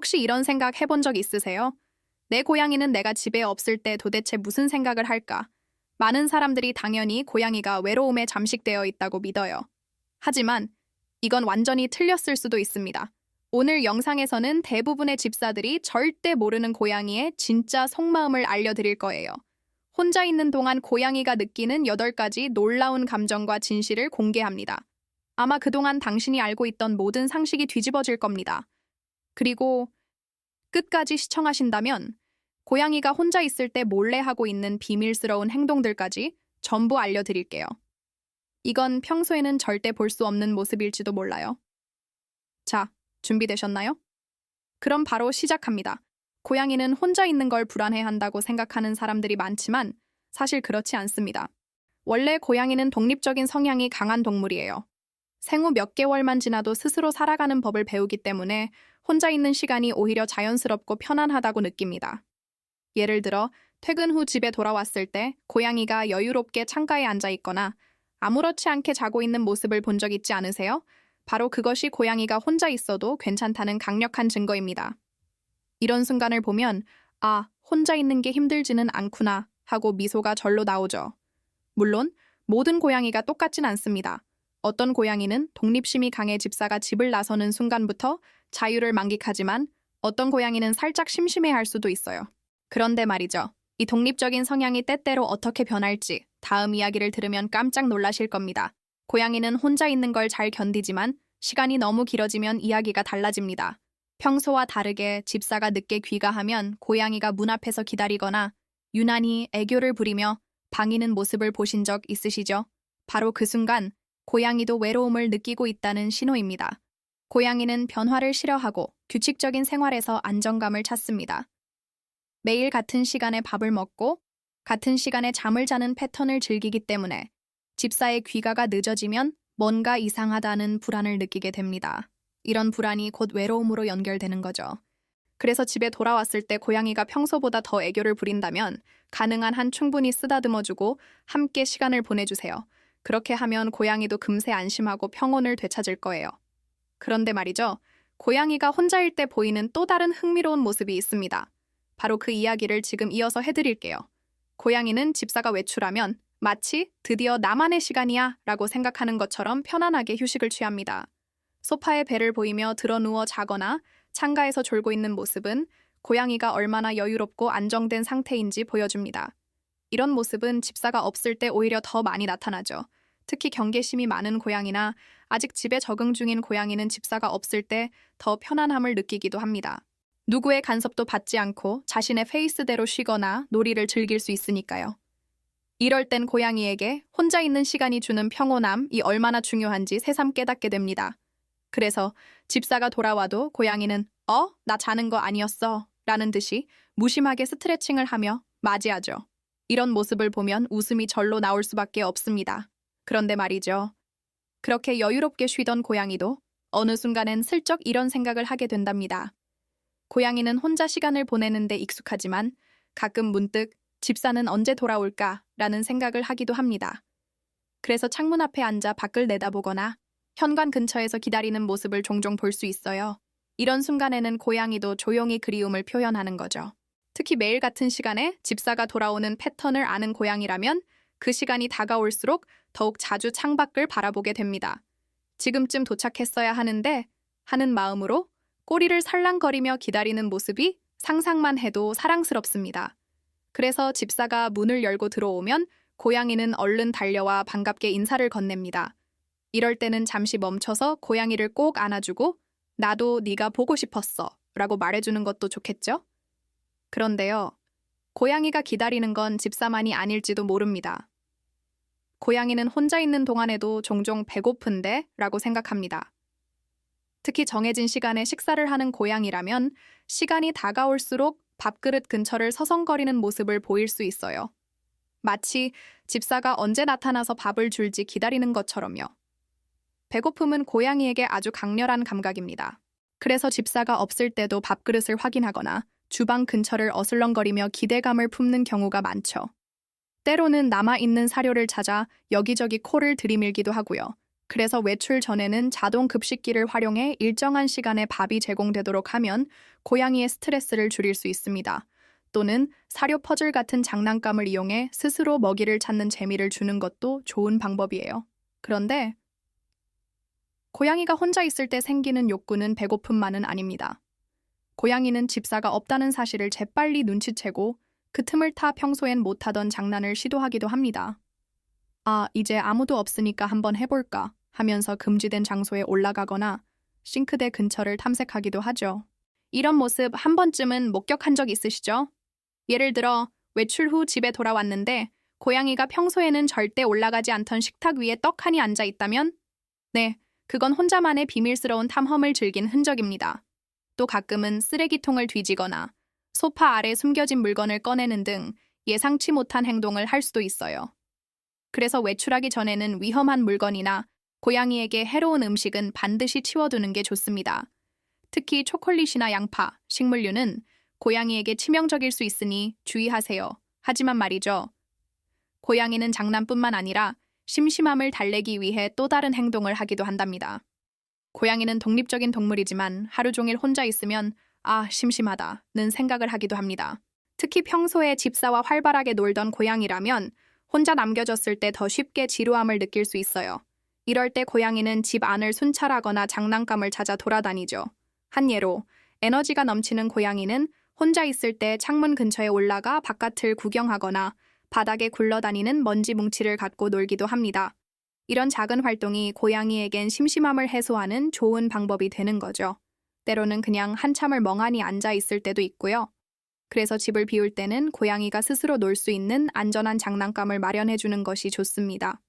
혹시 이런 생각 해본 적 있으세요? 내 고양이는 내가 집에 없을 때 도대체 무슨 생각을 할까? 많은 사람들이 당연히 고양이가 외로움에 잠식되어 있다고 믿어요. 하지만 이건 완전히 틀렸을 수도 있습니다. 오늘 영상에서는 대부분의 집사들이 절대 모르는 고양이의 진짜 속마음을 알려드릴 거예요. 혼자 있는 동안 고양이가 느끼는 8가지 놀라운 감정과 진실을 공개합니다. 아마 그동안 당신이 알고 있던 모든 상식이 뒤집어질 겁니다. 그리고 끝까지 시청하신다면 고양이가 혼자 있을 때 몰래 하고 있는 비밀스러운 행동들까지 전부 알려드릴게요. 이건 평소에는 절대 볼 수 없는 모습일지도 몰라요. 자, 준비되셨나요? 그럼 바로 시작합니다. 고양이는 혼자 있는 걸 불안해한다고 생각하는 사람들이 많지만 사실 그렇지 않습니다. 원래 고양이는 독립적인 성향이 강한 동물이에요. 생후 몇 개월만 지나도 스스로 살아가는 법을 배우기 때문에 혼자 있는 시간이 오히려 자연스럽고 편안하다고 느낍니다. 예를 들어 퇴근 후 집에 돌아왔을 때 고양이가 여유롭게 창가에 앉아 있거나 아무렇지 않게 자고 있는 모습을 본 적 있지 않으세요? 바로 그것이 고양이가 혼자 있어도 괜찮다는 강력한 증거입니다. 이런 순간을 보면 아, 혼자 있는 게 힘들지는 않구나 하고 미소가 절로 나오죠. 물론 모든 고양이가 똑같진 않습니다. 어떤 고양이는 독립심이 강해 집사가 집을 나서는 순간부터 자유를 만끽하지만 어떤 고양이는 살짝 심심해할 수도 있어요. 그런데 말이죠. 이 독립적인 성향이 때때로 어떻게 변할지 다음 이야기를 들으면 깜짝 놀라실 겁니다. 고양이는 혼자 있는 걸 잘 견디지만 시간이 너무 길어지면 이야기가 달라집니다. 평소와 다르게 집사가 늦게 귀가하면 고양이가 문 앞에서 기다리거나 유난히 애교를 부리며 방이는 모습을 보신 적 있으시죠? 바로 그 순간 고양이도 외로움을 느끼고 있다는 신호입니다. 고양이는 변화를 싫어하고 규칙적인 생활에서 안정감을 찾습니다. 매일 같은 시간에 밥을 먹고 같은 시간에 잠을 자는 패턴을 즐기기 때문에 집사의 귀가가 늦어지면 뭔가 이상하다는 불안을 느끼게 됩니다. 이런 불안이 곧 외로움으로 연결되는 거죠. 그래서 집에 돌아왔을 때 고양이가 평소보다 더 애교를 부린다면 가능한 한 충분히 쓰다듬어주고 함께 시간을 보내주세요. 그렇게 하면 고양이도 금세 안심하고 평온을 되찾을 거예요. 그런데 말이죠. 고양이가 혼자일 때 보이는 또 다른 흥미로운 모습이 있습니다. 바로 그 이야기를 지금 이어서 해드릴게요. 고양이는 집사가 외출하면 마치 드디어 나만의 시간이야 라고 생각하는 것처럼 편안하게 휴식을 취합니다. 소파에 배를 보이며 드러누워 자거나 창가에서 졸고 있는 모습은 고양이가 얼마나 여유롭고 안정된 상태인지 보여줍니다. 이런 모습은 집사가 없을 때 오히려 더 많이 나타나죠. 특히 경계심이 많은 고양이나 아직 집에 적응 중인 고양이는 집사가 없을 때 더 편안함을 느끼기도 합니다. 누구의 간섭도 받지 않고 자신의 페이스대로 쉬거나 놀이를 즐길 수 있으니까요. 이럴 땐 고양이에게 혼자 있는 시간이 주는 평온함이 얼마나 중요한지 새삼 깨닫게 됩니다. 그래서 집사가 돌아와도 고양이는 나 자는 거 아니었어 라는 듯이 무심하게 스트레칭을 하며 맞이하죠. 이런 모습을 보면 웃음이 절로 나올 수밖에 없습니다. 그런데 말이죠. 그렇게 여유롭게 쉬던 고양이도 어느 순간엔 슬쩍 이런 생각을 하게 된답니다. 고양이는 혼자 시간을 보내는데 익숙하지만 가끔 문득 집사는 언제 돌아올까 라는 생각을 하기도 합니다. 그래서 창문 앞에 앉아 밖을 내다보거나 현관 근처에서 기다리는 모습을 종종 볼 수 있어요. 이런 순간에는 고양이도 조용히 그리움을 표현하는 거죠. 특히 매일 같은 시간에 집사가 돌아오는 패턴을 아는 고양이라면 그 시간이 다가올수록 더욱 자주 창밖을 바라보게 됩니다. 지금쯤 도착했어야 하는데 하는 마음으로 꼬리를 살랑거리며 기다리는 모습이 상상만 해도 사랑스럽습니다. 그래서 집사가 문을 열고 들어오면 고양이는 얼른 달려와 반갑게 인사를 건넵니다. 이럴 때는 잠시 멈춰서 고양이를 꼭 안아주고 나도 네가 보고 싶었어 라고 말해주는 것도 좋겠죠? 그런데요, 고양이가 기다리는 건 집사만이 아닐지도 모릅니다. 고양이는 혼자 있는 동안에도 종종 배고픈데 라고 생각합니다. 특히 정해진 시간에 식사를 하는 고양이라면 시간이 다가올수록 밥그릇 근처를 서성거리는 모습을 보일 수 있어요. 마치 집사가 언제 나타나서 밥을 줄지 기다리는 것처럼요. 배고픔은 고양이에게 아주 강렬한 감각입니다. 그래서 집사가 없을 때도 밥그릇을 확인하거나 주방 근처를 어슬렁거리며 기대감을 품는 경우가 많죠. 때로는 남아있는 사료를 찾아 여기저기 코를 들이밀기도 하고요. 그래서 외출 전에는 자동 급식기를 활용해 일정한 시간에 밥이 제공되도록 하면 고양이의 스트레스를 줄일 수 있습니다. 또는 사료 퍼즐 같은 장난감을 이용해 스스로 먹이를 찾는 재미를 주는 것도 좋은 방법이에요. 그런데 고양이가 혼자 있을 때 생기는 욕구는 배고픔만은 아닙니다. 고양이는 집사가 없다는 사실을 재빨리 눈치채고 그 틈을 타 평소엔 못하던 장난을 시도하기도 합니다. 아, 이제 아무도 없으니까 한번 해볼까 하면서 금지된 장소에 올라가거나 싱크대 근처를 탐색하기도 하죠. 이런 모습 한 번쯤은 목격한 적 있으시죠? 예를 들어 외출 후 집에 돌아왔는데 고양이가 평소에는 절대 올라가지 않던 식탁 위에 떡하니 앉아 있다면? 네, 그건 혼자만의 비밀스러운 탐험을 즐긴 흔적입니다. 또 가끔은 쓰레기통을 뒤지거나 소파 아래 숨겨진 물건을 꺼내는 등 예상치 못한 행동을 할 수도 있어요. 그래서 외출하기 전에는 위험한 물건이나 고양이에게 해로운 음식은 반드시 치워두는 게 좋습니다. 특히 초콜릿이나 양파, 식물류는 고양이에게 치명적일 수 있으니 주의하세요. 하지만 말이죠. 고양이는 장난뿐만 아니라 심심함을 달래기 위해 또 다른 행동을 하기도 한답니다. 고양이는 독립적인 동물이지만 하루 종일 혼자 있으면 아, 심심하다는 생각을 하기도 합니다. 특히 평소에 집사와 활발하게 놀던 고양이라면 혼자 남겨졌을 때 더 쉽게 지루함을 느낄 수 있어요. 이럴 때 고양이는 집 안을 순찰하거나 장난감을 찾아 돌아다니죠. 한 예로 에너지가 넘치는 고양이는 혼자 있을 때 창문 근처에 올라가 바깥을 구경하거나 바닥에 굴러다니는 먼지 뭉치를 갖고 놀기도 합니다. 이런 작은 활동이 고양이에겐 심심함을 해소하는 좋은 방법이 되는 거죠. 때로는 그냥 한참을 멍하니 앉아 있을 때도 있고요. 그래서 집을 비울 때는 고양이가 스스로 놀 수 있는 안전한 장난감을 마련해 주는 것이 좋습니다.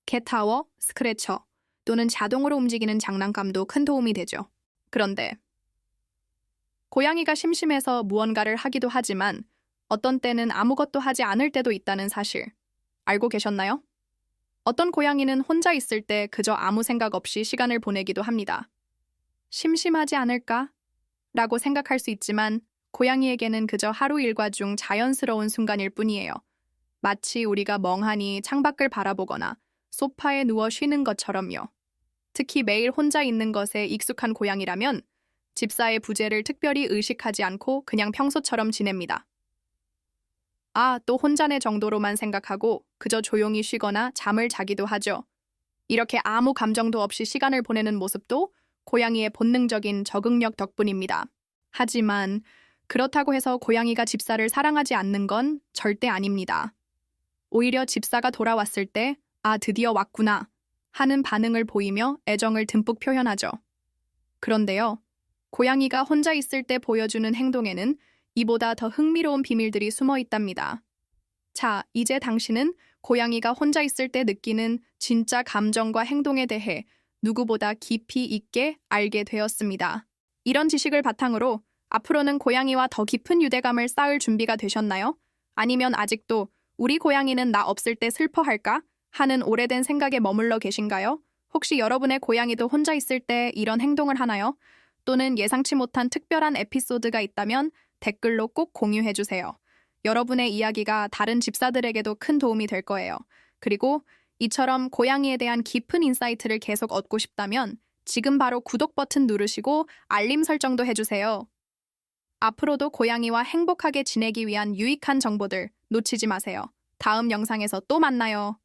캣타워, 스크래처 또는 자동으로 움직이는 장난감도 큰 도움이 되죠. 그런데 고양이가 심심해서 무언가를 하기도 하지만 어떤 때는 아무것도 하지 않을 때도 있다는 사실 알고 계셨나요? 어떤 고양이는 혼자 있을 때 그저 아무 생각 없이 시간을 보내기도 합니다. 심심하지 않을까? 라고 생각할 수 있지만 고양이에게는 그저 하루 일과 중 자연스러운 순간일 뿐이에요. 마치 우리가 멍하니 창밖을 바라보거나 소파에 누워 쉬는 것처럼요. 특히 매일 혼자 있는 것에 익숙한 고양이라면 집사의 부재를 특별히 의식하지 않고 그냥 평소처럼 지냅니다. 아, 또 혼자네 정도로만 생각하고 그저 조용히 쉬거나 잠을 자기도 하죠. 이렇게 아무 감정도 없이 시간을 보내는 모습도 고양이의 본능적인 적응력 덕분입니다. 하지만 그렇다고 해서 고양이가 집사를 사랑하지 않는 건 절대 아닙니다. 오히려 집사가 돌아왔을 때 아, 드디어 왔구나 하는 반응을 보이며 애정을 듬뿍 표현하죠. 그런데요, 고양이가 혼자 있을 때 보여주는 행동에는 이보다 더 흥미로운 비밀들이 숨어 있답니다. 자, 이제 당신은 고양이가 혼자 있을 때 느끼는 진짜 감정과 행동에 대해 누구보다 깊이 있게 알게 되었습니다. 이런 지식을 바탕으로 앞으로는 고양이와 더 깊은 유대감을 쌓을 준비가 되셨나요? 아니면 아직도 우리 고양이는 나 없을 때 슬퍼할까? 하는 오래된 생각에 머물러 계신가요? 혹시 여러분의 고양이도 혼자 있을 때 이런 행동을 하나요? 또는 예상치 못한 특별한 에피소드가 있다면 댓글로 꼭 공유해주세요. 여러분의 이야기가 다른 집사들에게도 큰 도움이 될 거예요. 그리고 이처럼 고양이에 대한 깊은 인사이트를 계속 얻고 싶다면 지금 바로 구독 버튼 누르시고 알림 설정도 해주세요. 앞으로도 고양이와 행복하게 지내기 위한 유익한 정보들 놓치지 마세요. 다음 영상에서 또 만나요.